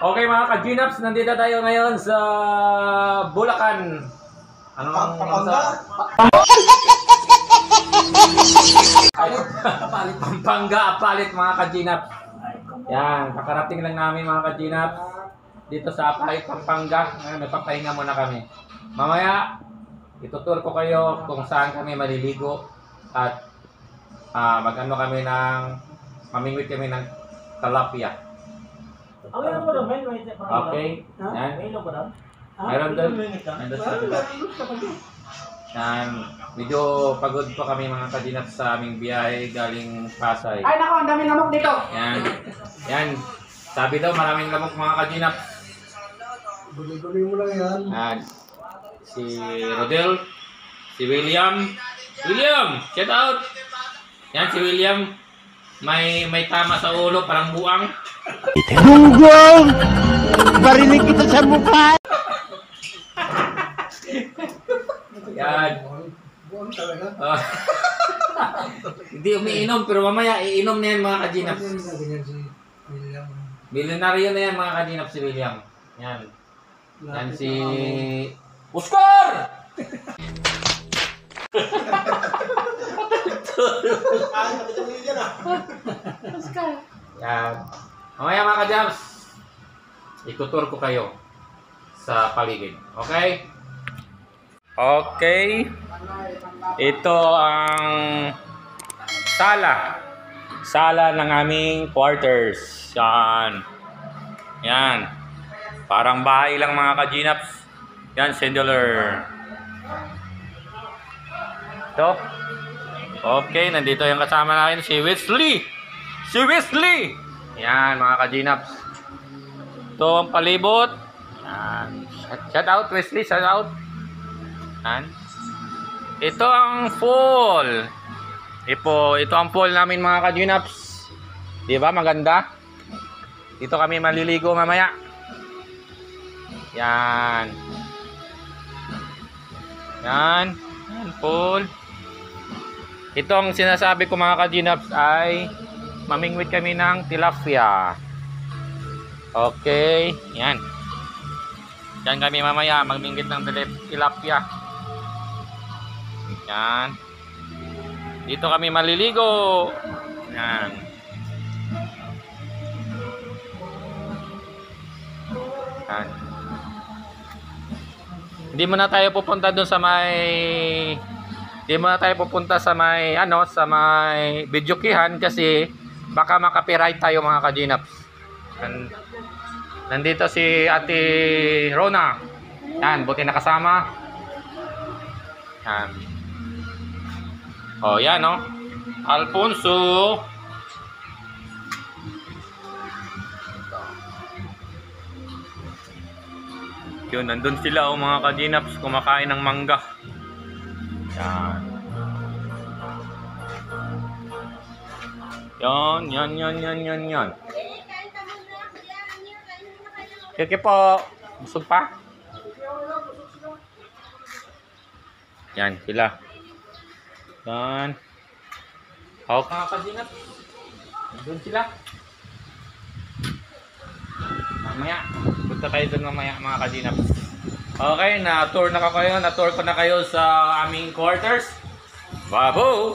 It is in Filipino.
Okay mga ka-Ginaps, nandito tayo ngayon sa Bulacan. Ano ang Pampanga, Apalit mga ka-Ginaps. Yan, kakarating lang namin mga ka-Ginaps dito sa Apalit, Pampanga. Ngayon, nagpapahinga muna kami. Mamaya, itutur ko kayo kung saan kami maliligo at mag-ano kami ng mamingwit kami ng tilapia. Okay. Yan. Meron doon. Yan. Medyo pagod pa kami mga kadinap sa aming biyahe galing Pasay. Ay nako, ang daming lamok dito. Yan. Yan. Sabi daw maraming lamok mga kadinap. Guli-guli mo lang yan. Yan. Si Rodel. Si William. William! Shout out! Yan si William. May tama sa ulo, parang buang. Gunggong! Barinig kita sa mukha! Yan. Buwan talaga. Hindi umiinom, pero mamaya iinom na yan mga ka-Ginaps. Ganyan si William. Milyonaryo na yan mga ka-Ginaps si William. Yan. Yan si Oscar! Yan. Mamaya mga ka-Ginaps, itutur ko kayo sa paligid. Okay? Okay. Ito ang sala. Sala ng aming quarters. Yan. Yan. Parang bahay lang mga ka-Ginaps. Yan, singular. Ito. Okay, nandito yung kasama natin si Wesley. Si Wesley! Yan, mga ka-Ginaps. Ito ang palibot. Yan. Shout out, Wesley. Shout out. Yan. Ito ang pool. Ito ang pool namin mga ka-Ginaps. Diba? Maganda. Dito kami maliligo mamaya. Yan. Yan. Yan, pool. Ito ang sinasabi ko mga ka-Ginaps ay mamingwit kami ng tilapia. Okay. Yan. Yan kami mamaya magmingwit ng tilapia. Yan. Dito kami maliligo. Yan. Yan. Hindi muna tayo pupunta doon sa may sa may Bidyukihan kasi baka makapiright tayo mga ka-Ginaps. Nandito si Ate Rona. Yan, buti nakasama. Yan. Oh, yan oh. Alfonso. Yun, nandun sila oh mga ka-Ginaps kumakain ng mangga. Yan. Yan. Kiki po. Busog pa? Yan, sila. Yan. Okay. Mga ka-Ginaps. Doon sila. Mamaya. Punta tayo doon mamaya mga ka-Ginaps. Okay, na-tour ko na kayo sa aming quarters. Babo!